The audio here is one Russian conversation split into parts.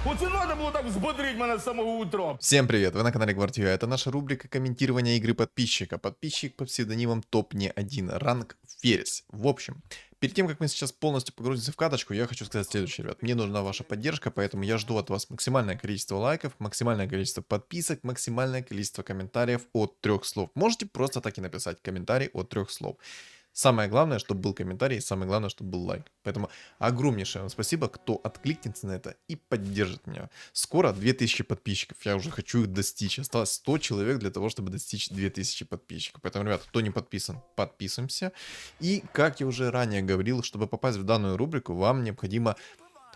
Оце надо було так взбодрить мене з самого утра. Всем привет, вы на канале Гвардио. Это наша рубрика комментирования игры подписчика. Подписчик по псевдонимам Топ-Не-1, ранг Ферзь. В общем, перед тем, как мы сейчас полностью погрузимся в каточку, я хочу сказать следующее, ребят. Мне нужна ваша поддержка, поэтому я жду от вас максимальное количество лайков, максимальное количество подписок, максимальное количество комментариев от 3 слов. Можете просто так и написать комментарий от 3 слов. Самое главное, чтобы был комментарий, самое главное, чтобы был лайк. Поэтому огромнейшее вам спасибо, кто откликнется на это и поддержит меня. Скоро 2000 подписчиков, я уже хочу их достичь. Осталось 100 человек для того, чтобы достичь 2000 подписчиков. Поэтому, ребята, кто не подписан, подписываемся. И, как я уже ранее говорил, чтобы попасть в данную рубрику, вам необходимо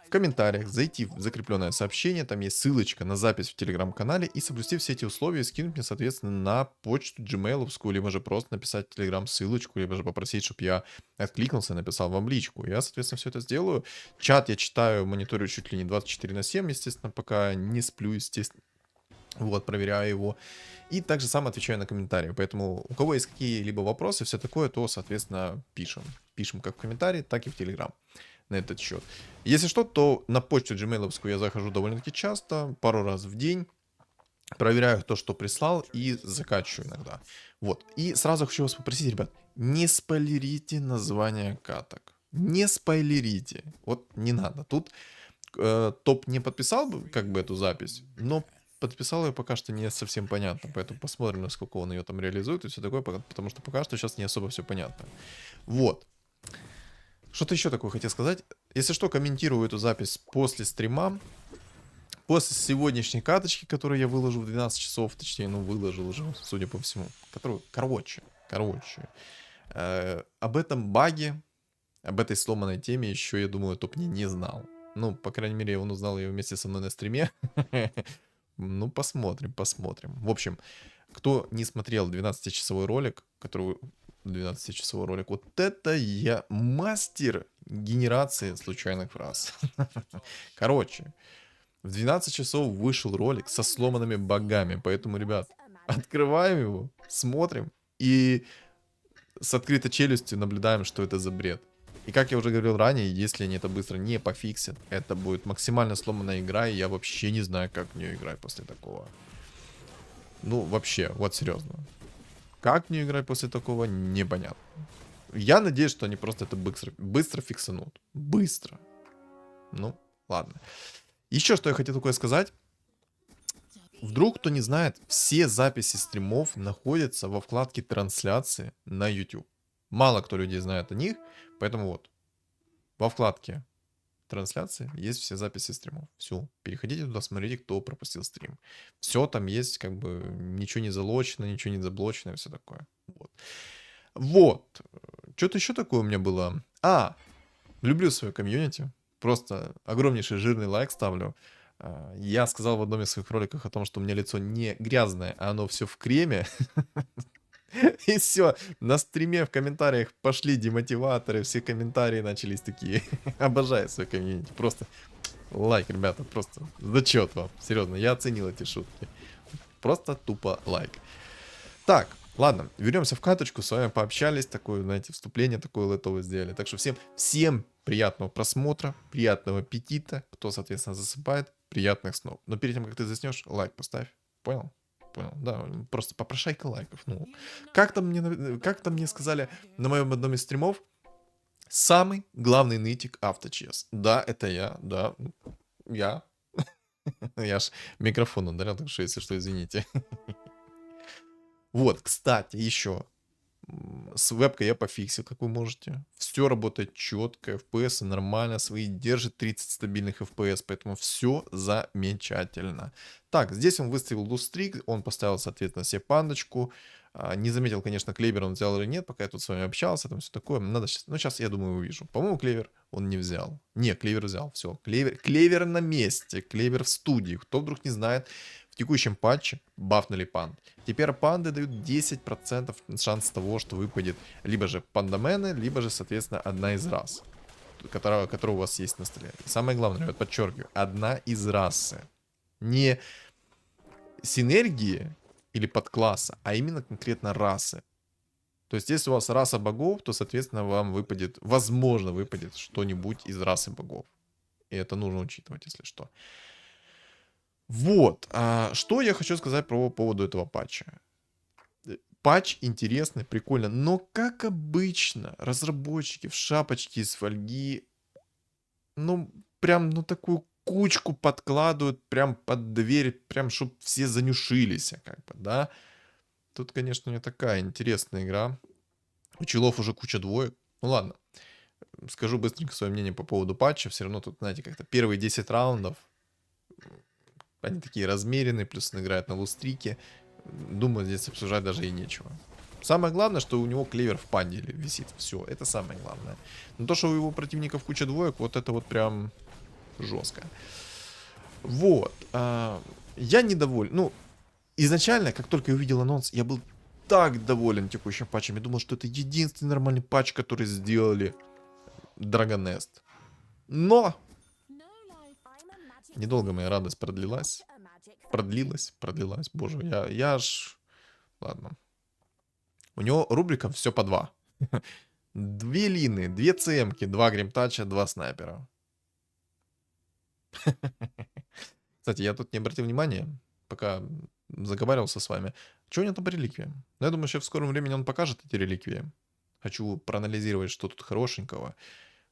в комментариях зайти в закрепленное сообщение, там есть ссылочка на запись в телеграм-канале и соблюсти все эти условия и скинуть мне, соответственно, на почту gmail-овскую, либо же просто написать в телеграм ссылочку, либо же попросить, чтобы я откликнулся и написал вам личку. Я, соответственно, все это сделаю. Чат я читаю, мониторю чуть ли не 24/7, естественно, пока не сплю, естественно. Вот, проверяю его. И также сам отвечаю на комментарии. Поэтому у кого есть какие-либо вопросы, все такое, то, соответственно, пишем. Пишем как в комментарии, так и в телеграм на этот счет. Если что, то на почту gmail-овскую я захожу довольно-таки часто, пару раз в день. Проверяю то, что прислал, и закачиваю иногда. Вот. И сразу хочу вас попросить, ребят, не спойлерите название каток. Не спойлерите. Вот не надо. Тут топ не подписал бы как бы эту запись, но подписал ее пока что не совсем понятно. Поэтому посмотрим, насколько он ее там реализует и все такое, потому что пока что сейчас не особо все понятно. Вот. Что-то еще такое хотел сказать. Если что, комментирую эту запись после стрима. После сегодняшней каточки, которую я выложу в 12 часов, точнее, ну, выложил уже, судя по всему. Которую, короче. Об этом баге, об этой сломанной теме еще, я думаю, топ не знал. Ну, по крайней мере, он узнал ее вместе со мной на стриме. Ну, посмотрим. В общем, кто не смотрел 12-часовой ролик, который... 12-часовой ролик. Вот это я мастер генерации случайных фраз. Короче, в 12 часов вышел ролик со сломанными багами. Поэтому, ребят, открываем его, смотрим и с открытой челюстью наблюдаем, что это за бред. И как я уже говорил ранее, если они это быстро не пофиксят, это будет максимально сломанная игра, и я вообще не знаю, как в нее играть после такого. Ну, вообще, вот серьезно. Как в нее играть после такого, непонятно. Я надеюсь, что они просто это быстро фиксанут. Быстро. Ну, ладно. Еще что я хотел такое сказать. Вдруг кто не знает, все записи стримов находятся во вкладке трансляции на YouTube. Мало кто людей знает о них, поэтому вот. Во вкладке трансляции есть все записи стримов. Все, переходите туда, смотрите, кто пропустил стрим. Все там есть, как бы ничего не залочено, ничего не заблочено и все такое. Вот. Что-то еще такое у меня было. Люблю свою комьюнити. Просто огромнейший жирный лайк ставлю. Я сказал в одном из своих роликов о том, что у меня лицо не грязное, а оно все в креме. И все, на стриме в комментариях пошли демотиваторы, все комментарии начались такие. Обожаю свою комьюнити, просто лайк, ребята, просто зачет вам. Серьезно, я оценил эти шутки. Просто тупо лайк. Так, ладно, вернемся в каточку, с вами пообщались, такое, знаете, вступление такое лайтовое сделали. Так что всем приятного просмотра, приятного аппетита, кто, соответственно, засыпает, приятных снов. Но перед тем, как ты заснешь, лайк поставь, понял? Понял, да, просто попрошайка лайков. Ну, как-то мне сказали на моем одном из стримов, самый главный нытик авточес. Да, это я, да, я. Я ж микрофон ударил, так что, если что, извините. Вот, кстати, еще. С вебкой я пофиксил, как вы можете. Все работает четко, FPS нормально, свои держит 30 стабильных FPS, поэтому все замечательно. Так, здесь он выставил лустрик, он поставил, соответственно, себе пандочку. Не заметил, конечно, клевер он взял или нет, пока я тут с вами общался, там все такое. Надо сейчас, ну, сейчас, я думаю, увижу. По-моему, клевер он не взял. Не, клевер взял, все. Клевер на месте, клевер в студии. Кто вдруг не знает, в текущем патче бафнули панд. Теперь панды дают 10% шанс того, что выпадет либо же пандамены, либо же, соответственно, одна из рас, которая у вас есть на столе. И самое главное, ребят, подчеркиваю, одна из расы. Не синергии или подкласса, а именно конкретно расы. То есть, если у вас раса богов, то, соответственно, вам выпадет, возможно, выпадет что-нибудь из расы богов. И это нужно учитывать, если что. Вот. Что я хочу сказать по поводу этого патча. Патч интересный, прикольно, но, как обычно, разработчики в шапочке из фольги, ну, прям, ну, такую кучку подкладывают прям под дверь, прям, чтоб все занюшились, как бы, да. Тут, конечно, не такая интересная игра. У чилов уже куча двоек. Ну, ладно. Скажу быстренько свое мнение по поводу патча. Все равно тут, знаете, как-то первые 10 раундов, они такие размеренные, плюс он играет на лустрике. Думаю, здесь обсуждать даже и нечего. Самое главное, что у него клевер в панде висит. Все, это самое главное. Но то, что у его противников куча двоек, вот это вот прям жестко. Вот. Я недоволен. Ну, изначально, как только я увидел анонс, я был так доволен текущим патчем. Я думал, что это единственный нормальный патч, который сделали Dragon Nest. Но недолго моя радость продлилась. Продлилась. Боже, я аж... Ладно. У него рубрика все по 2. 2 лины, 2 ЦМки, 2 гримтача, 2 снайпера. Кстати, я тут не обратил внимания, пока заговаривался с вами. Что у него там по реликвиям? Ну, я думаю, что в скором времени он покажет эти реликвии. Хочу проанализировать, что тут хорошенького.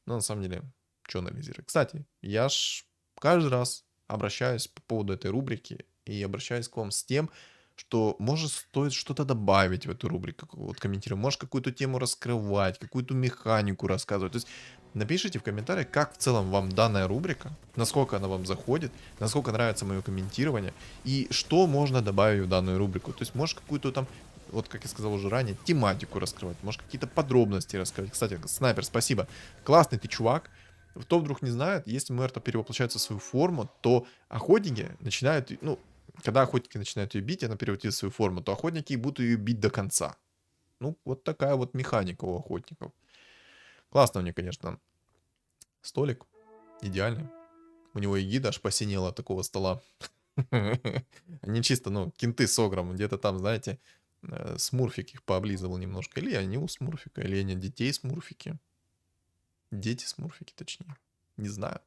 Но на самом деле, что анализировать? Кстати, я ж каждый раз обращаюсь по поводу этой рубрики и обращаюсь к вам с тем, что, может, стоит что-то добавить в эту рубрику, вот комментирую, может, какую-то тему раскрывать, какую-то механику рассказывать. То есть напишите в комментариях, как в целом вам данная рубрика, насколько она вам заходит, насколько нравится мое комментирование, и что можно добавить в данную рубрику. То есть, может, какую-то там, вот как я сказал уже ранее, тематику раскрывать, может, какие-то подробности раскрывать. Кстати, Снайпер, спасибо. Классный ты чувак. Кто вдруг не знает, если Муэрто перевоплощается в свою форму, то охотники начинают, ну, когда охотники начинают ее бить, она переводит в свою форму, то охотники будут ее бить до конца. Ну, вот такая вот механика у охотников. Классно у них, конечно, столик. Идеальный. У него эгида аж посинела от такого стола. Не чисто, ну, кенты с огром. Где-то там, знаете, Смурфик их пооблизывал немножко. Или они у Смурфика, или они детей Смурфики. Дети Смурфики, точнее. Не знаю.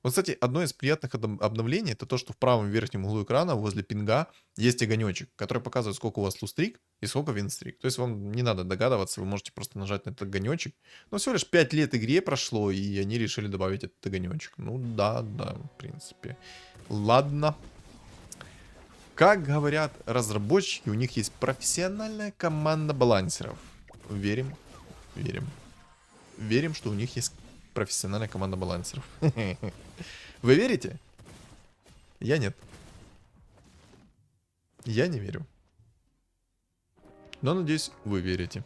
Вот, кстати, одно из приятных обновлений это то, что в правом верхнем углу экрана возле пинга есть огонечек, который показывает, сколько у вас лустрик и сколько винстрик. То есть вам не надо догадываться, вы можете просто нажать на этот огонечек. Но всего лишь 5 лет игре прошло, и они решили добавить этот огонечек. Ну да, в принципе. Ладно. Как говорят разработчики, у них есть профессиональная команда балансеров. Верим, верим. Верим, что у них есть профессиональная команда балансеров. Вы верите? Я нет. Я не верю. Но надеюсь, вы верите.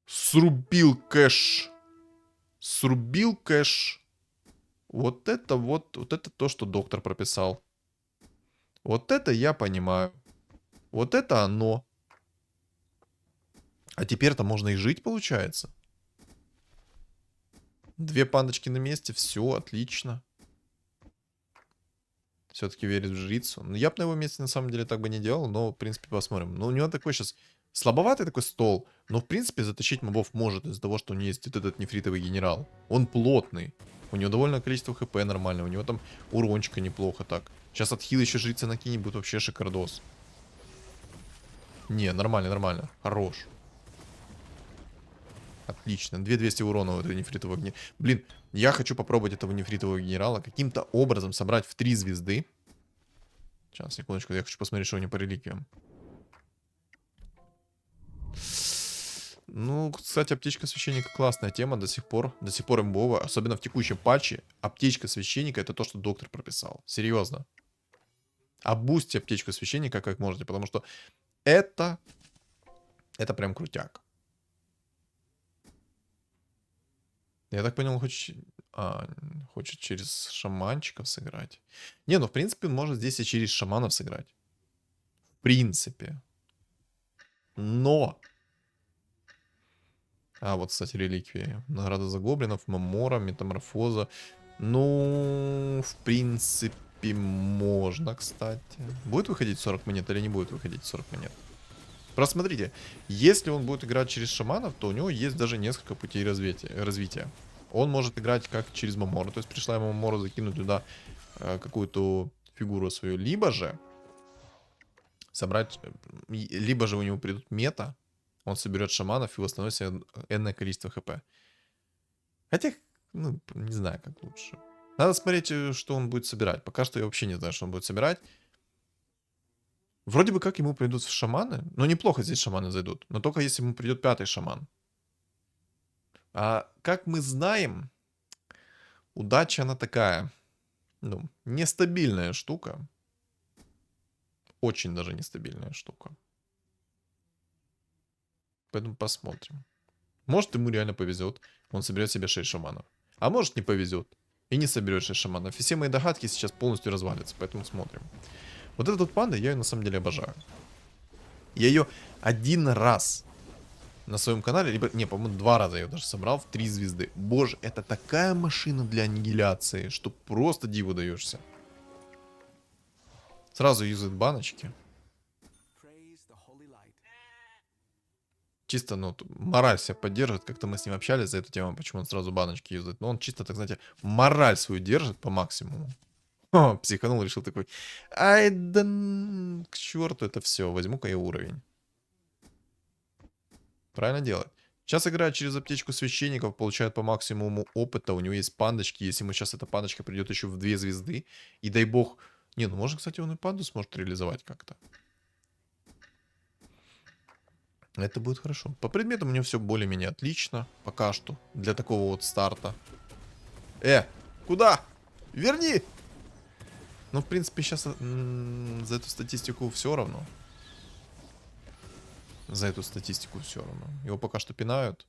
Срубил кэш. Срубил кэш. Вот это то, что доктор прописал. Вот это я понимаю. Вот это оно. А теперь-то можно и жить, получается. 2 пандочки на месте, все, отлично. Все-таки верит в жрицу. Ну, я бы на его месте на самом деле так бы не делал, но, в принципе, посмотрим. Ну, у него такой сейчас слабоватый такой стол, но, в принципе, затащить мобов может из-за того, что у него есть вот этот нефритовый генерал. Он плотный. У него довольно количество хп нормально, у него там урончика неплохо так. Сейчас отхил еще жрица накинет, будет вообще шикардос. Не, нормально. Хорош. Отлично. 2200 урона у этого нефритового генерала. Блин, я хочу попробовать этого нефритового генерала каким-то образом собрать в 3 звезды. Сейчас, секундочку, я хочу посмотреть, что у него по реликвиям. Ну, кстати, аптечка священника классная тема до сих пор имбовая. Особенно в текущем патче. Аптечка священника это то, что доктор прописал. Серьезно. Обустьте аптечку священника как можете, потому что это прям крутяк. Я так понял, хочет через шаманчиков сыграть. Не, ну в принципе он может здесь и через шаманов сыграть. В принципе. Но. Вот, кстати, реликвии. Награда за гоблинов, мемора, метаморфоза. Ну, в принципе, можно, кстати. Будет выходить 40 монет или не будет выходить 40 монет? Просто смотрите, если он будет играть через шаманов, то у него есть даже несколько путей развития. Он может играть как через Мамору. То есть пришла ему Мамору закинуть туда какую-то фигуру свою. Либо же собрать... Либо же у него придут мета. Он соберет шаманов и восстановит себе энное количество хп. Хотя, ну, не знаю, как лучше. Надо смотреть, что он будет собирать. Пока что я вообще не знаю, что он будет собирать. Вроде бы как ему придут шаманы. Но неплохо здесь шаманы зайдут. Но только если ему придет 5-й шаман. А как мы знаем, удача она такая, ну, нестабильная штука. Очень даже нестабильная штука. Поэтому посмотрим. Может, ему реально повезет. Он соберет себе 6 шаманов. А может, не повезет. И не соберет 6 шаманов. И все мои догадки сейчас полностью развалятся. Поэтому смотрим. Вот эта вот панда я ее на самом деле обожаю. Я ее один раз на своем канале, либо, не, по-моему, 2 раза я ее даже собрал в 3 звезды. Боже, это такая машина для аннигиляции, что просто диву даешься. Сразу юзает баночки. Чисто, ну, мораль себя поддерживает. Как-то мы с ним общались за эту тему, почему он сразу баночки юзает. Но он чисто, так знаете, мораль свою держит по максимуму. О, психанул, решил такой, ай да к черту это все, возьму-ка я уровень. Правильно делает. Сейчас играет через аптечку священников, получает по максимуму опыта, у него есть пандочки, если ему сейчас эта пандочка придет еще в 2 звезды, и дай бог... Не, ну может, кстати, он и панду сможет реализовать как-то. Это будет хорошо. По предметам у него все более-менее отлично, пока что, для такого вот старта. Куда? Верни! Ну, в принципе, сейчас за эту статистику все равно. За эту статистику все равно. Его пока что пинают.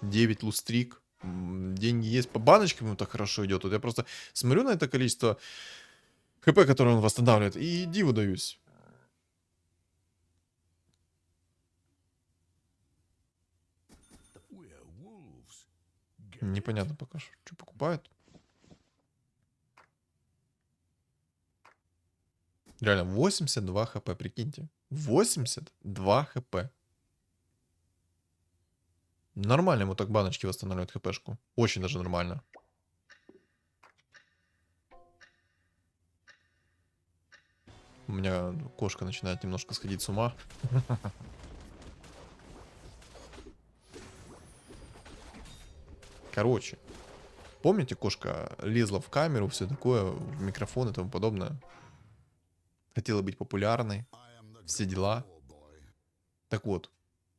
9 лустрик. Деньги есть. По баночкам ему так хорошо идет. Вот я просто смотрю на это количество хп, которое он восстанавливает, и диву даюсь. Непонятно пока что. Что покупают? Реально, 82 хп, прикиньте. 82 хп. Нормально ему так баночки восстанавливают хпшку. Очень даже нормально. У меня кошка начинает немножко сходить с ума. Короче. Помните, кошка лезла в камеру, все такое, в микрофон и тому подобное. Хотела быть популярной. Все дела. Так вот.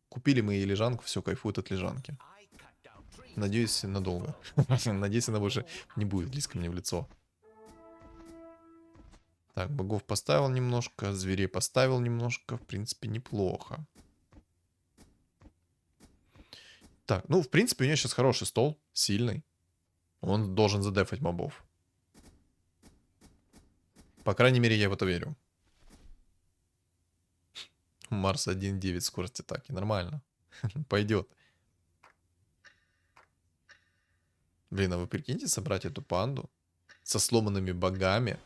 Купили мы ей лежанку, все, кайфует от лежанки. Надеюсь, надолго. Надеюсь, она больше не будет лезть ко мне в лицо. Так, богов поставил немножко, зверей поставил немножко. В принципе, неплохо. Так, ну, в принципе, у нее сейчас хороший стол, сильный. Он должен задефать мобов. По крайней мере, я в это верю. Марс 1.9 скорость атаки. Нормально. Пойдет. Блин, а вы прикиньте собрать эту панду со сломанными богами.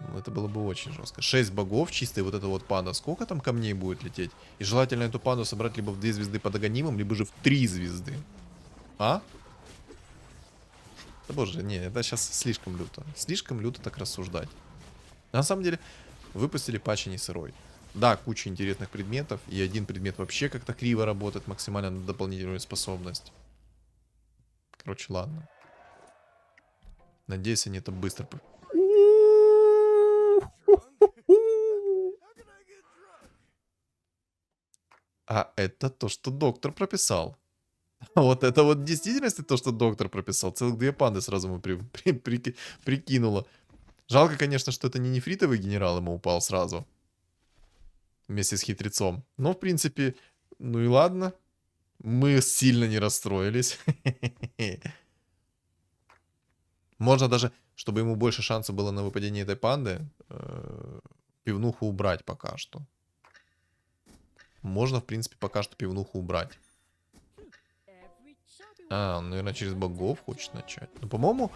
Ну, это было бы очень жестко. 6 богов чистые, вот эта вот панда. Сколько там камней будет лететь? И желательно эту панду собрать либо в 2 звезды под Аганимом, либо же в 3 звезды. А? Да боже, не, это сейчас слишком люто. Слишком люто так рассуждать. На самом деле, выпустили патч не сырой. Да, куча интересных предметов. И один предмет вообще как-то криво работает, максимально на дополнительную способность. Короче, ладно. Надеюсь, они это быстро... А это то, что доктор прописал. Вот это вот в действительности то, что доктор прописал. Целых 2 панды сразу ему прикинуло. Жалко, конечно, что это не нефритовый генерал ему упал сразу. Вместе с хитрецом. Но, в принципе, ну и ладно. Мы сильно не расстроились. Можно даже, чтобы ему больше шансов было на выпадение этой панды, пивнуху убрать пока что. Можно, в принципе, пока что пивнуху убрать. А, он, наверное, через богов хочет начать. Ну, по-моему,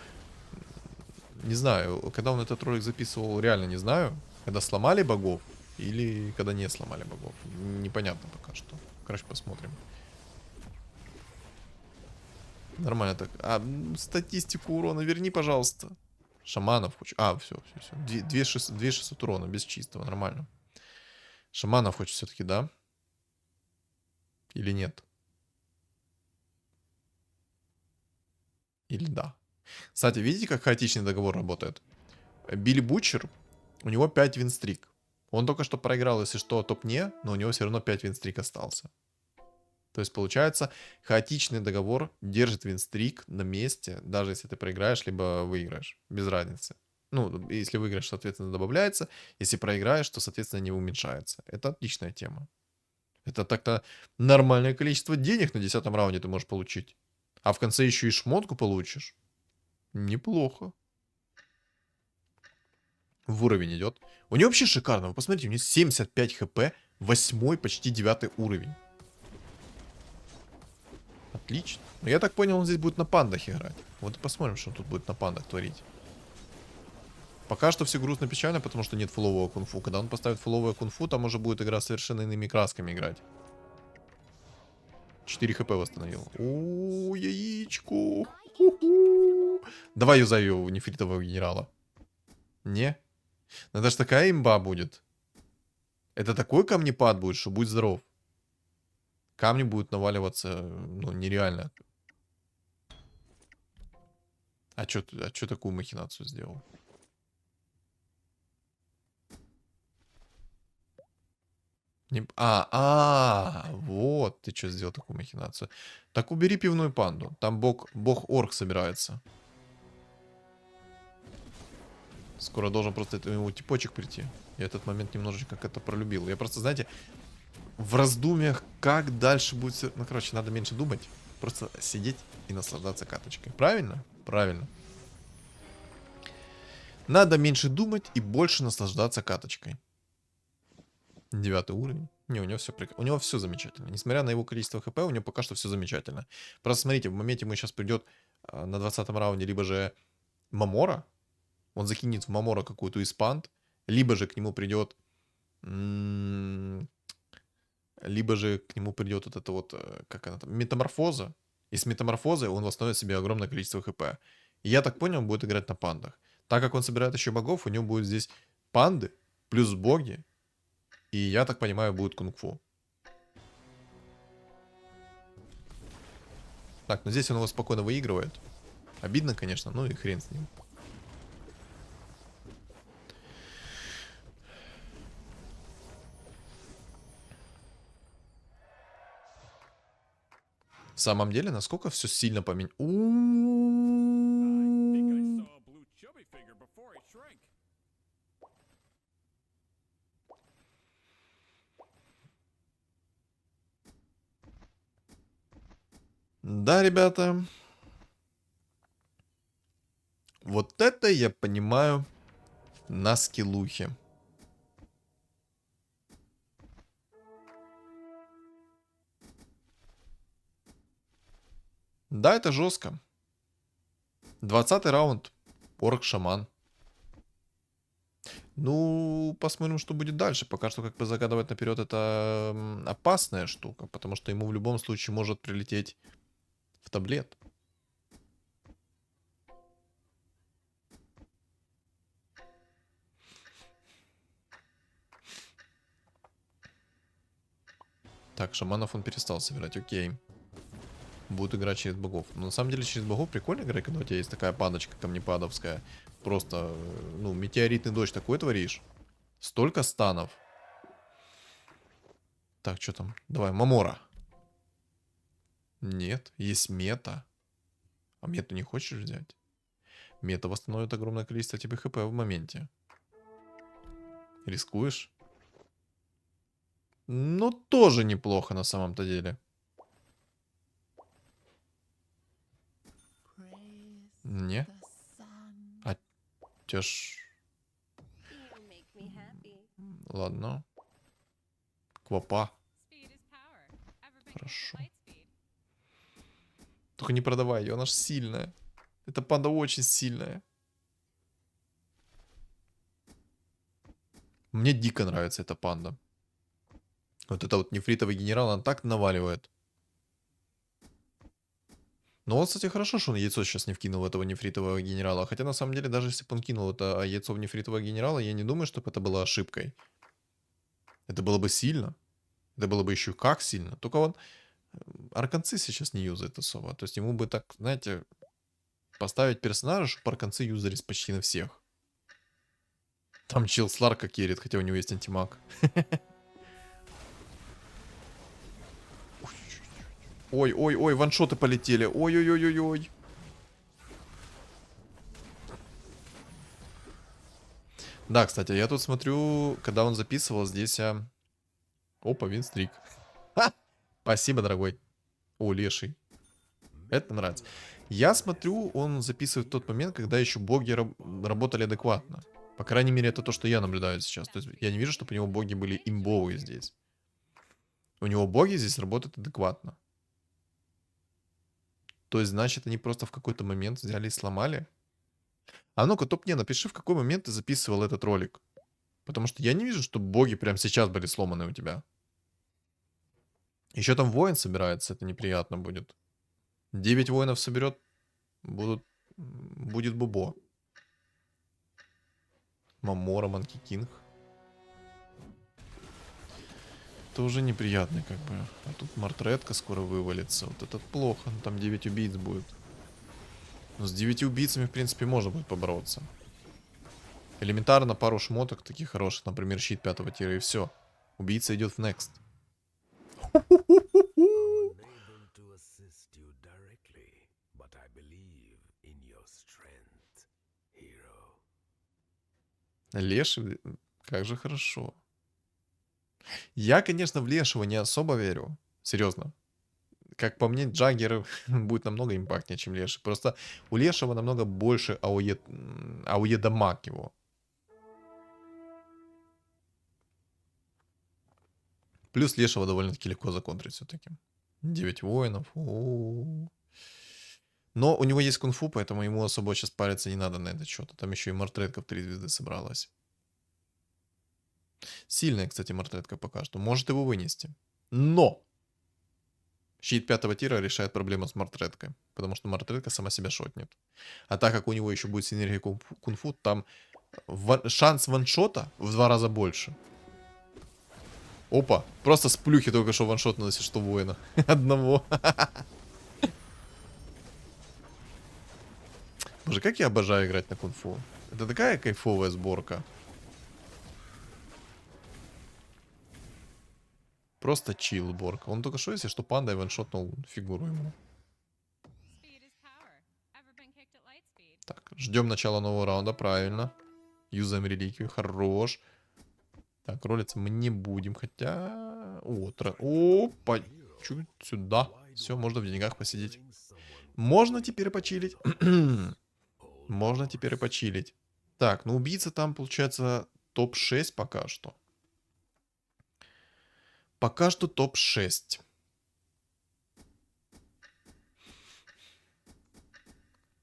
не знаю, когда он этот ролик записывал, реально не знаю. Когда сломали богов или когда не сломали богов. Непонятно пока что. Короче, посмотрим. Нормально так. Статистику урона верни, пожалуйста. Шаманов хочет. Все. 2600 урона без чистого, нормально. Шаманов хочет все-таки, да? Или нет? Или да? Кстати, видите, как хаотичный договор работает? Билли Бутчер, у него 5 винстрик. Он только что проиграл, если что, топ-не, но у него все равно 5 винстрик остался. То есть, получается, хаотичный договор держит винстрик на месте, даже если ты проиграешь, либо выиграешь. Без разницы. Ну, если выиграешь, соответственно, добавляется. Если проиграешь, то, соответственно, не уменьшается. Это отличная тема. Это так-то нормальное количество денег на 10-м раунде ты можешь получить. А в конце еще и шмотку получишь. Неплохо. В уровень идет. У него вообще шикарно. Вы посмотрите, у него 75 хп, 8 почти 9 уровень. Отлично. Но я так понял, он здесь будет на пандах играть. Вот и посмотрим, что он тут будет на пандах творить. Пока что все грустно печально, потому что нет фулового кунг-фу. Когда он поставит фуловое кунг-фу, там уже будет игра совершенно иными красками играть. 4 хп восстановил. О, яичку. Давай юзай ее, нефритового генерала. Не? Ну, это ж такая имба будет. Это такой камнепад будет, что будь здоров. Камни будут наваливаться, ну, нереально. А чё такую махинацию сделал? Вот ты что сделал такую махинацию. Так убери пивную панду. Там бог-орк собирается. Скоро должен просто ему типочек прийти. Я этот момент немножечко как-то пролюбил. Я просто, знаете, в раздумьях, как дальше будет все... Ну, короче, надо меньше думать. Просто сидеть и наслаждаться каточкой. Правильно? Правильно. Надо меньше думать и больше наслаждаться каточкой. 9 уровень. Не, у него все у него все замечательно. Несмотря на его количество хп, у него пока что все замечательно. Просто смотрите, в моменте мы сейчас придет на 20-м раунде либо же Мамора, он закинет в Мамора какую-то испант, либо же к нему придет либо же к нему придет вот это вот, как она там, метаморфоза. И с метаморфозой он восстановит себе огромное количество хп. И я так понял, он будет играть на пандах. Так как он собирает еще богов, у него будет здесь панды, плюс боги. И я так понимаю, будет кунг-фу. Так, ну здесь он его спокойно выигрывает. Обидно, конечно, ну и хрен с ним. В самом деле, насколько все сильно поменялось. Да, ребята. Вот это я понимаю на скиллухе. Да, это жестко. 20-й раунд. Орк-шаман. Ну, посмотрим, что будет дальше. Пока что, как бы загадывать наперед, это опасная штука, потому что ему в любом случае может прилететь в таблет. Так, шаманов он перестал собирать, окей. Будут играть через богов. Но на самом деле через богов прикольно играть, когда у тебя есть такая паночка камнепадовская. Просто, ну, метеоритный дождь такой творишь. Столько станов. Так, что там? Давай, Мамора. Нет, есть мета. А мету не хочешь взять? Мета восстановит огромное количество тебе хп в моменте. Рискуешь? Ну, тоже неплохо на самом-то деле. Не? А тебя ж... Ладно. Квапа. Хорошо. Только не продавай ее, она ж сильная. Эта панда очень сильная. Мне дико нравится эта панда. Вот это вот нефритовый генерал, она так наваливает. Но вот, кстати, хорошо, что он яйцо сейчас не вкинул этого нефритового генерала. Хотя, на самом деле, даже если бы он кинул это яйцо в нефритового генерала, я не думаю, чтобы это было ошибкой. Это было бы сильно. Это было бы еще как сильно. Только вот арканцы сейчас не юзает особо. То есть ему бы так, знаете, поставить персонажа, чтобы арканцы юзались почти на всех. Там чел Сларка керит, хотя у него есть антимаг. Ой-ой-ой, ваншоты полетели. Ой-ой-ой-ой-ой. Да, кстати, я тут смотрю, когда он записывал здесь... Опа, винстрик. Ха! Спасибо, дорогой. О, леший. Это нравится. Я смотрю, он записывает в тот момент, когда еще боги работали адекватно. По крайней мере, это то, что я наблюдаю сейчас. То есть я не вижу, чтобы у него боги были имбовые здесь. У него боги здесь работают адекватно. То есть, значит, они просто в какой-то момент взяли и сломали. А ну-ка, топ мне напиши, в какой момент ты записывал этот ролик. Потому что я не вижу, чтобы боги прямо сейчас были сломаны у тебя. Еще там воин собирается, это неприятно будет. 9 воинов соберет, будет бубо. Мамора, Манки Кинг. Это уже неприятно, как бы. А тут Мартретка скоро вывалится. Вот это плохо. Там 9 убийц будет. Но с 9 убийцами, в принципе, можно будет побороться. Элементарно пару шмоток таких хороших. Например, щит 5-го тира и все. Убийца идет в next. Леший, как же хорошо. Я, конечно, в Лешего не особо верю. Серьезно. Как по мне, Джаггер будет намного импактнее, чем Леший. Просто у Лешего намного больше АОЕ дамаг его. Плюс Лешего довольно-таки легко законтрить все-таки. 9 воинов. Но у него есть кунг-фу, поэтому ему особо сейчас париться не надо на этот счет. Там еще и Мартретка в 3 звезды собралась. Сильная, кстати, Мартретка пока что. Может его вынести. Но! Щит 5-го тира решает проблему с Мартреткой. Потому что Мартретка сама себя шотнет. А так как у него еще будет синергия кунг-фу, там шанс ваншота в 2 раза больше. Опа, просто с плюхи только что ваншот наносишь, что воина. Одного. Боже, как я обожаю играть на кунг-фу. Это такая кайфовая сборка. Просто чил сборка. Он только что, если что, панда и ваншотнул фигуру ему. Так, ждем начала нового раунда, правильно. Юзаем реликвию, хорош. Так, ролиться мы не будем, хотя... Опа, чуть сюда. Все, можно в деньгах посидеть. Можно теперь почилить. Можно теперь и почилить. Так, ну убийца там, получается, топ-6 пока что. Пока что топ-6.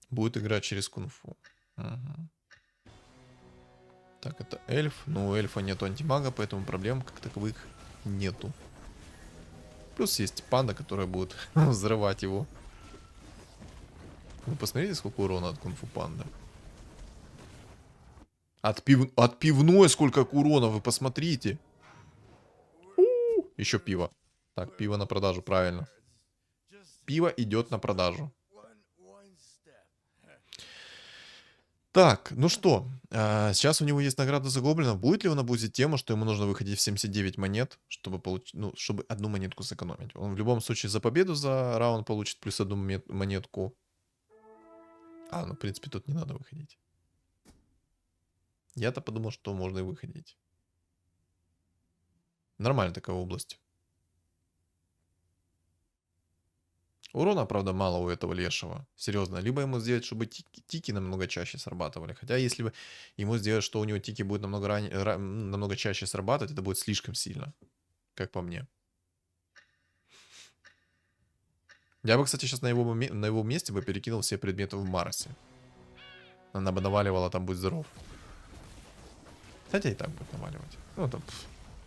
Будет играть через кунг-фу. Угу. Так, это эльф. Ну, у эльфа нету антимага, поэтому проблем как таковых нету. Плюс есть панда, которая будет взрывать его. Вы посмотрите, сколько урона от кунг-фу панды. От пивной сколько урона, вы посмотрите. Еще пиво. Так, пиво на продажу, правильно. Пиво идет на продажу. Так, ну что, сейчас у него есть награда за гоблина. Будет ли он обузить тему, что ему нужно выходить в 79 монет, чтобы получить, ну, чтобы одну монетку сэкономить? Он в любом случае за победу за раунд получит плюс одну монетку. Ну, в принципе, тут не надо выходить. Я-то подумал, что можно и выходить. Нормальная такая область. Урона, правда, мало у этого лешего. Серьезно. Либо ему сделать, чтобы тики намного чаще срабатывали. Хотя, если бы ему сделать, что у него тики будет намного чаще срабатывать, это будет слишком сильно. Как по мне. Я бы, кстати, сейчас на его месте бы перекинул все предметы в Марсе. Она бы наваливала, там будь здоров. Хотя и так будет наваливать. Ну, там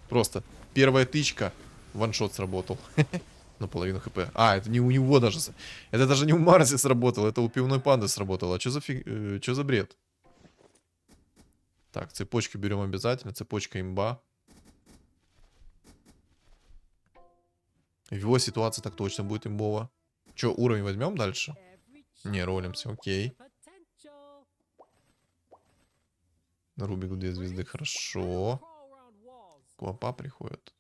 просто первая тычка, ваншот сработал. Ну, половину хп. А, это не у него даже. Это даже не у Марси сработало, это у пивной панды сработало. А что за что за бред? Так, цепочки берем обязательно. Цепочка имба. В его ситуации так точно будет имбово. Че, уровень возьмем дальше? Не, ролимся, окей. Рубик в 2 звезды, хорошо. Куапа приходит.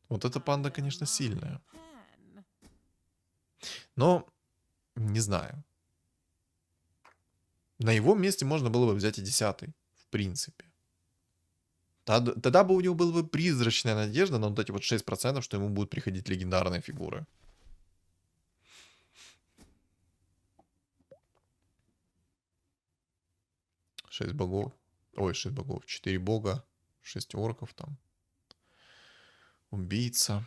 Вот эта панда, конечно, сильная. Но, не знаю. На его месте можно было бы взять и 10-й, в принципе. Тогда бы у него была бы призрачная надежда на вот эти вот 6%, что ему будут приходить легендарные фигуры. Шесть богов. Ой, 6 богов. 4 бога. 6 орков там. Убийца.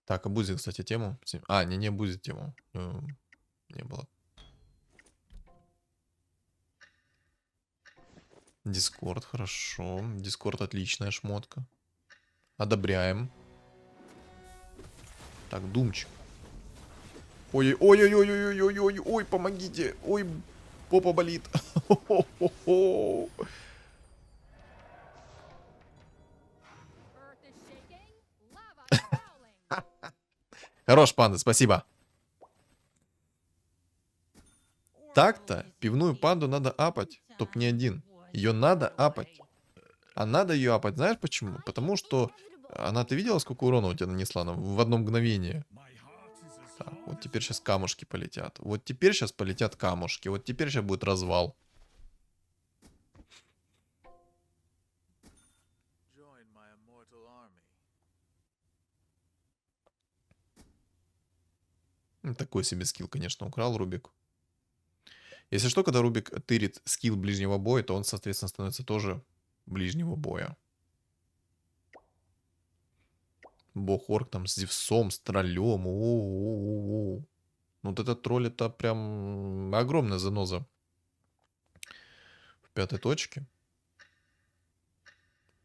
Так, а Бузи, кстати, тему. А, не Бузи тему. Не было. Дискорд, хорошо. Дискорд отличная шмотка. Одобряем. Так, Думчик. Ой-ой-ой-ой-ой-ой-ой-ой, помогите. Ой, попа болит. Хорош, панда, спасибо. Так-то пивную панду надо апать. Топ не один. Ее надо апать. А надо ее апать, знаешь почему? Потому что она, ты видела, сколько урона у тебя нанесла в одно мгновение? Так, вот теперь сейчас камушки полетят. Вот теперь сейчас полетят камушки. Вот теперь сейчас будет развал. Такой себе скилл, конечно, украл Рубик. Если что, когда Рубик тырит скилл ближнего боя, то он, соответственно, становится тоже ближнего боя. Бог орк там с Зевсом, с троллем. Ну вот этот тролль, это прям огромная заноза. В 5-й точке.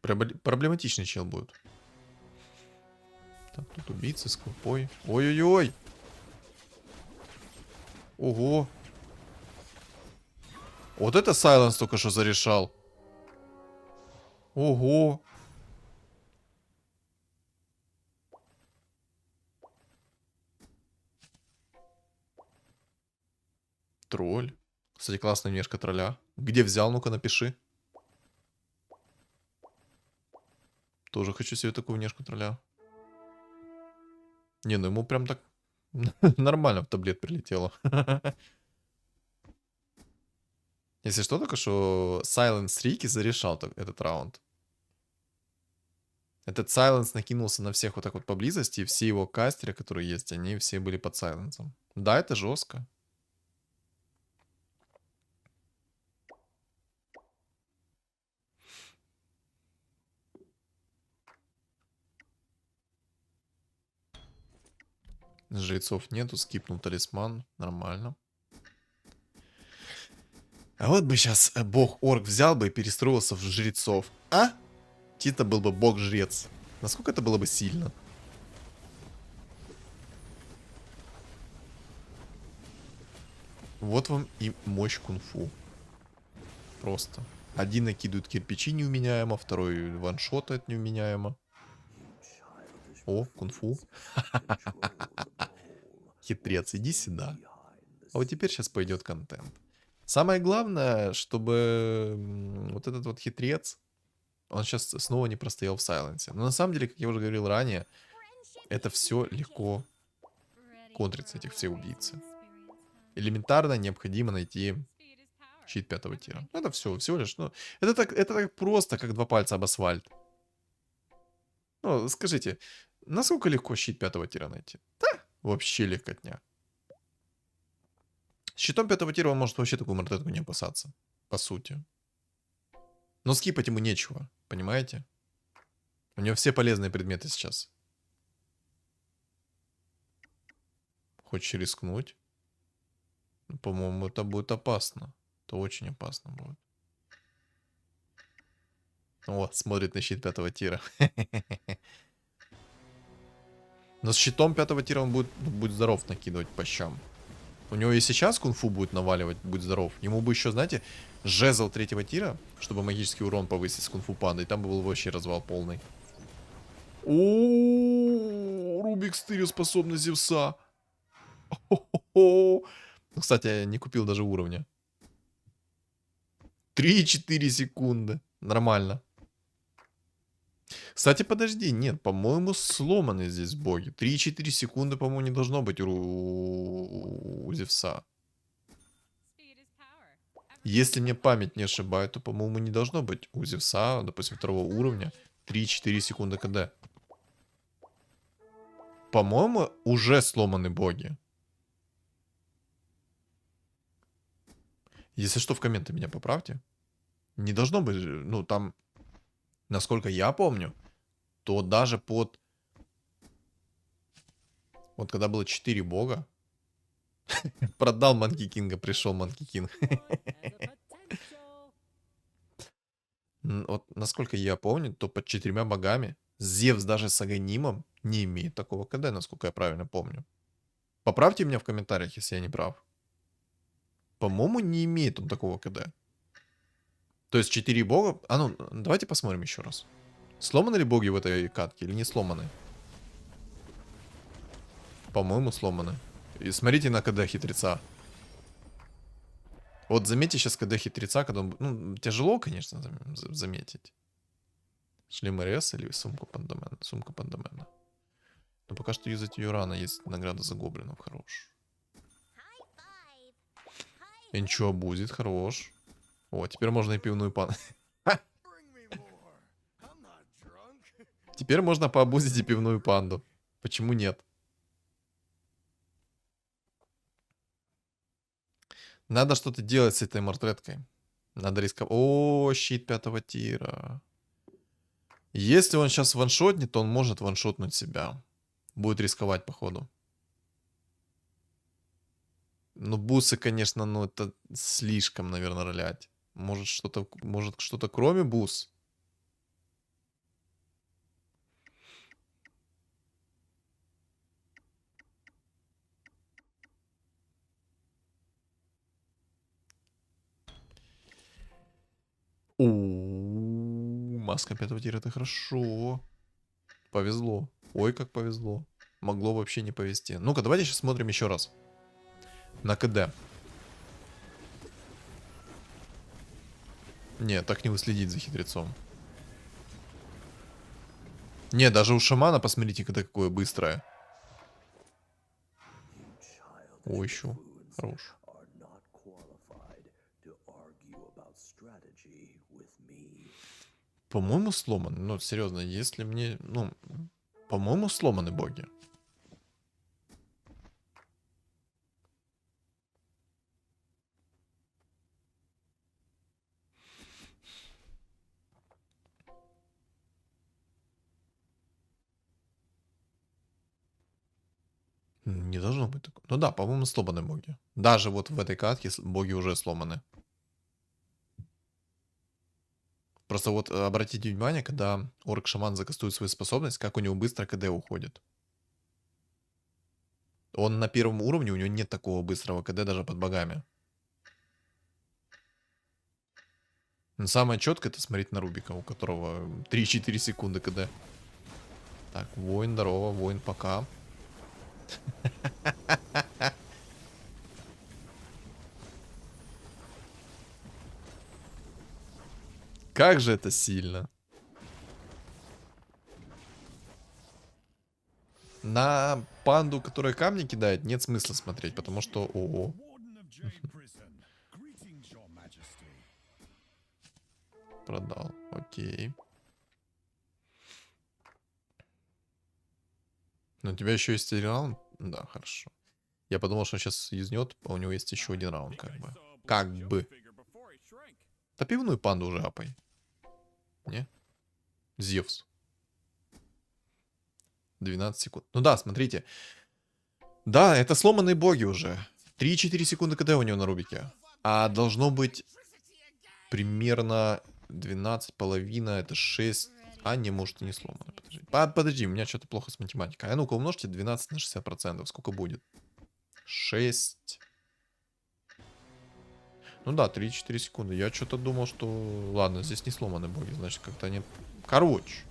Проблематичный чел будет. Так, тут убийца с купой. Ой-ой-ой. Ого. Вот это Сайленс только что зарешал. Ого. Тролль. Кстати, классная внешка тролля. Где взял? Ну-ка напиши. Тоже хочу себе такую внешку тролля. Не, ну ему прям так нормально в таблет прилетело. Если что, только что Сайленс Рики зарешал этот раунд. Этот Сайленс накинулся на всех вот так вот поблизости, и все его кастеры, которые есть, они все были под Сайленсом. Да, это жестко. Жрецов нету, скипнул талисман, нормально. А вот бы сейчас бог-орк взял бы и перестроился в жрецов. А? Чисто был бы бог-жрец. Насколько это было бы сильно? Вот вам и мощь кунг-фу. Просто. Один накидывает кирпичи неуменяемо, второй ваншотает неуменяемо. О, кунг-фу. Хитрец, иди сюда. А вот теперь сейчас пойдет контент. Самое главное, чтобы вот этот вот хитрец, он сейчас снова не простоял в сайленсе. Но на самом деле, как я уже говорил ранее, это все легко контрится, этих все убийцы. Элементарно необходимо найти щит 5-го тира. Это все, всего лишь, ну, это так просто, как 2 пальца об асфальт. Ну, скажите, насколько легко щит 5-го тира найти? Да, вообще легкотня. С щитом 5-го тира он может вообще такую мортетку не опасаться, по сути. Но скипать ему нечего, понимаете? У него все полезные предметы сейчас. Хочешь рискнуть? Ну, по-моему, это будет опасно. Это очень опасно будет. Вот, смотрит на щит 5 тира. Но с щитом 5 тира он будет здоров накидывать по щам. У него и сейчас кунг-фу будет наваливать, будь здоров. Ему бы еще, знаете, жезл 3 тира, чтобы магический урон повысить с кунг-фу панда. И там бы был вообще развал полный. О, Рубик стырил способность Зевса. Ну, кстати, я не купил даже уровня. 3-4 секунды. Нормально. Кстати, подожди, нет, по-моему, сломаны здесь боги. 3-4 секунды, по-моему, не должно быть у Зевса. Если мне память не ошибает, то, по-моему, не должно быть у Зевса, допустим, 2 уровня 3-4 секунды КД. По-моему, уже сломаны боги. Если что, в комменты меня поправьте. Не должно быть, ну, там, насколько я помню, то даже под... Вот когда было 4 бога, продал Манки Кинга, пришел Манки Кинг. Вот насколько я помню, то под 4 богами Зевс даже с Аганимом не имеет такого КД, насколько я правильно помню. Поправьте меня в комментариях, если я не прав. По-моему, не имеет он такого КД. То есть 4 бога... А ну, давайте посмотрим еще раз. Сломаны ли боги в этой катке или не сломаны? По-моему, сломаны. И смотрите на КД хитреца. Вот заметьте сейчас КД хитреца, когда он... Ну, тяжело, конечно, заметить. Шлем РС или сумка пандомена? Сумка пандомена. Но пока что юзать ее рано. Есть награда за гоблинов. Хорош. Ничего, будет. Хорош. О, теперь можно и пивную панду. Теперь можно пообузить и пивную панду. Почему нет? Надо что-то делать с этой мортреткой. Надо рисковать. О, щит 5 тира. Если он сейчас ваншотнет, то он может ваншотнуть себя. Будет рисковать, походу. Ну, бусы, конечно, ну это слишком, наверное, ролять. Может что-то кроме бус? Маска 5 тира, это хорошо. Повезло. Ой, как повезло. Могло вообще не повезти. Ну-ка, давайте сейчас смотрим еще раз. На КД. Не, так не выследить за хитрецом. Не, даже у шамана, посмотрите, какое быстрое. Ой, еще. Хорош. По-моему, сломаны. Ну, серьезно, если мне... Ну, по-моему, сломаны боги. Не должно быть такого. Ну да, по-моему, сломаны боги. Даже вот в этой катке боги уже сломаны. Просто вот обратите внимание, когда орк-шаман закастует свою способность, как у него быстро КД уходит. Он на 1 уровне, у него нет такого быстрого КД даже под богами. Но самое четкое это смотреть на Рубика, у которого 3-4 секунды КД. Так, воин, здорово, воин, пока. Как же это сильно. На панду, которая камни кидает, нет смысла смотреть, потому что... Ого. Продал. Окей. Но у тебя еще есть 1 раунд? Да, хорошо. Я подумал, что он сейчас юзнет, а у него есть еще 1 раунд, как бы. Как бы. Да пивную панду уже апай. Не? Зевс. 12 секунд. Ну да, смотрите. Да, это сломанные боги уже. 3-4 секунды КД у него на Рубике. А должно быть примерно 12, половина, это 6. А, не, может, и не сломано. Подожди. Подожди, у меня что-то плохо с математикой. А ну-ка, умножьте 12 на 60%. Сколько будет? 6. Ну да, 3-4 секунды. Я что-то думал, что... Ладно, здесь не сломаны боги, значит, как-то они... Короче.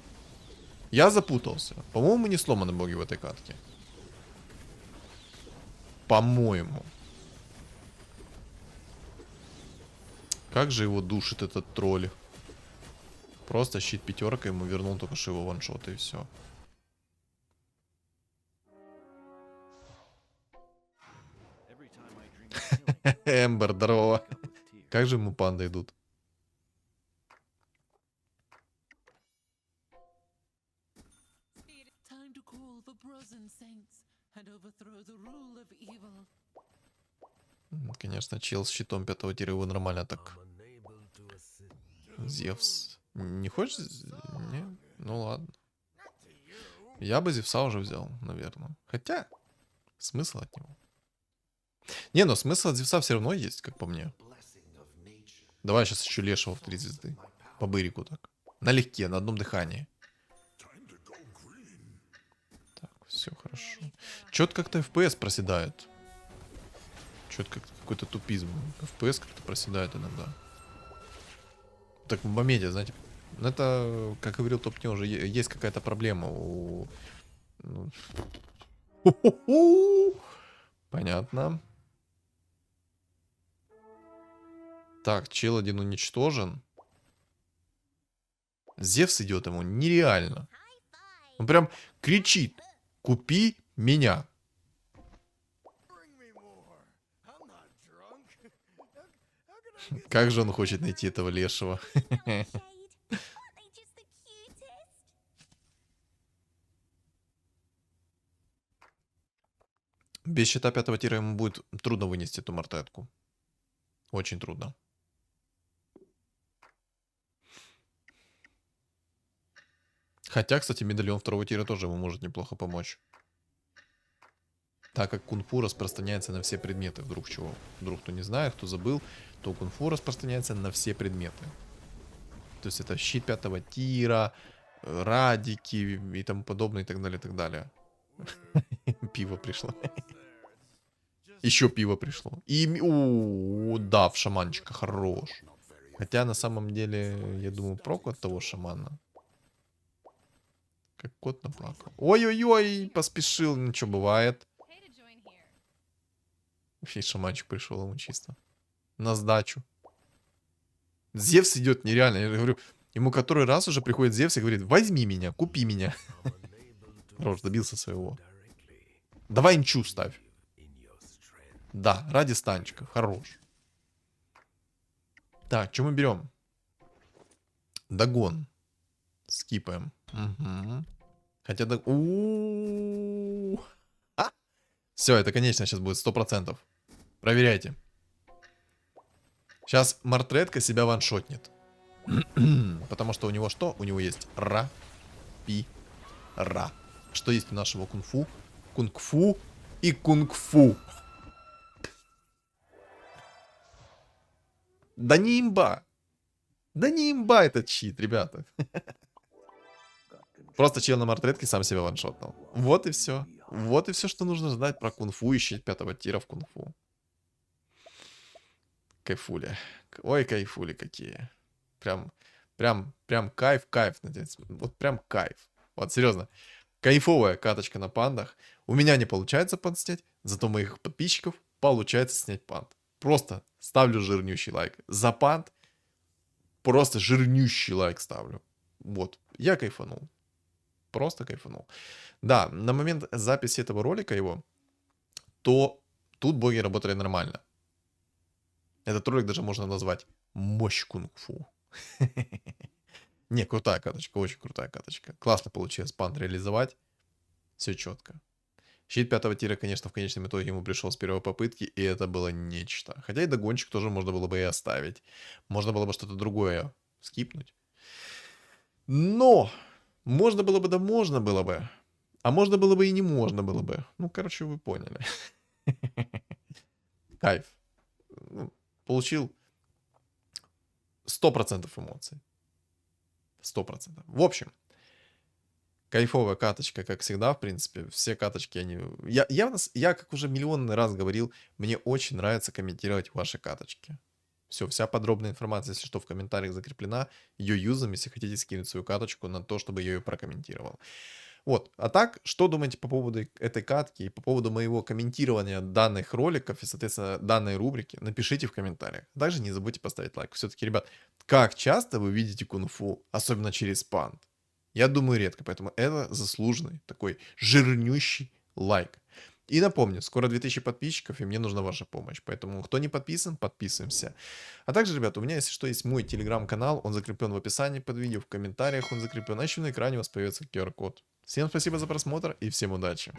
Я запутался. По-моему, не сломаны боги в этой катке. По-моему. Как же его душит этот тролль. Просто щит пятерка ему вернул только что его ваншот, и все. Эмбер, здорово. Как же ему панды идут? Конечно, чел с щитом 5-го тира его нормально так. Зевс. Не хочешь? Не? Ну ладно. Я бы Зевса уже взял, наверное. Хотя, смысл от него. Не, но смысл от Зевса все равно есть, как по мне. Давай сейчас еще Лешего в 3 звезды. По бырику так. Налегке, на одном дыхании. Так, все хорошо. Чё-то как-то FPS проседает. Чё-то как какой-то тупизм. FPS как-то проседает иногда. Так в моменте, знаете, это, как говорил Топ-Нё, уже есть какая-то проблема у... Ну... Понятно. Так, чел один уничтожен. Зевс идет ему нереально. Он прям кричит: купи меня. Как же он хочет найти этого лешего. Без щита 5-го тира ему будет трудно вынести эту мартетку. Очень трудно. Хотя, кстати, медальон 2-го тира тоже ему может неплохо помочь. Так как кунг-фу распространяется на все предметы. Вдруг чего? Вдруг кто не знает, кто забыл, то кунг-фу распространяется на все предметы. То есть это щит 5-го тира, радики и тому подобное, и так далее, и так далее. Пиво пришло. Еще пиво пришло. И... да, в шаманчика хорош. Хотя на самом деле, я думаю, прок от того шамана. Как кот наплакал. Ой-ой-ой, поспешил, ничего бывает. И шаманчик пришел ему чисто. На сдачу. Зевс идет нереально. Я говорю, ему который раз уже приходит Зевс и говорит: возьми меня, купи меня. Хорош, добился своего. Давай инчу ставь. Да, ради станчика. Хорош. Так, что мы берем? Дагон. Скипаем. Угу. Хотя да... Все, это, конечно, сейчас будет 100%. Проверяйте. Сейчас Мартретка себя ваншотнет. Потому что у него что? У него есть ра, пи, ра. Что есть у нашего кунг-фу? Кунг-фу и кунг-фу. Да не имба. Да не имба этот чит, ребята. Просто чел на Мартретке сам себя ваншотнул. Вот и все. Вот и все, что нужно знать про кунг-фу и щит 5-го тира в кунг-фу. Кайфули. Ой, кайфули какие. Прям кайф. Вот прям кайф. Вот, серьезно. Кайфовая каточка на пандах. У меня не получается панд снять, зато у моих подписчиков получается снять панд. Просто ставлю жирнющий лайк. За панд просто жирнющий лайк ставлю. Вот, я кайфанул. Просто кайфанул. Да, на момент записи этого ролика его, то тут боги работали нормально. Этот ролик даже можно назвать «Мощь кунг-фу». Не, крутая каточка, очень крутая каточка. Классно получилось панд реализовать. Все четко. Щит 5-го тира, конечно, в конечном итоге ему пришел с первой попытки, и это было нечто. Хотя и догончик тоже можно было бы и оставить. Можно было бы что-то другое скипнуть. Но! Можно было бы, да можно было бы. А можно было бы и не можно было бы. Ну, короче, вы поняли. Кайф. Получил 100% эмоций. 100%. В общем, кайфовая каточка, как всегда, в принципе. Все каточки, они... Я, как уже миллионный раз говорил, мне очень нравится комментировать ваши каточки. Все, вся подробная информация, если что, в комментариях закреплена. Ее юзом, если хотите скинуть свою каточку на то, чтобы я ее прокомментировал. Вот. А так, что думаете по поводу этой катки и по поводу моего комментирования данных роликов и, соответственно, данной рубрики, напишите в комментариях. Также не забудьте поставить лайк. Все-таки, ребят, как часто вы видите кунг-фу, особенно через пант? Я думаю, редко, поэтому это заслуженный такой жирнющий лайк. И напомню, скоро 2000 подписчиков, и мне нужна ваша помощь. Поэтому, кто не подписан, подписываемся. А также, ребята, у меня, если что, есть мой телеграм-канал. Он закреплен в описании под видео, в комментариях он закреплен. А еще на экране у вас появится QR-код. Всем спасибо за просмотр и всем удачи.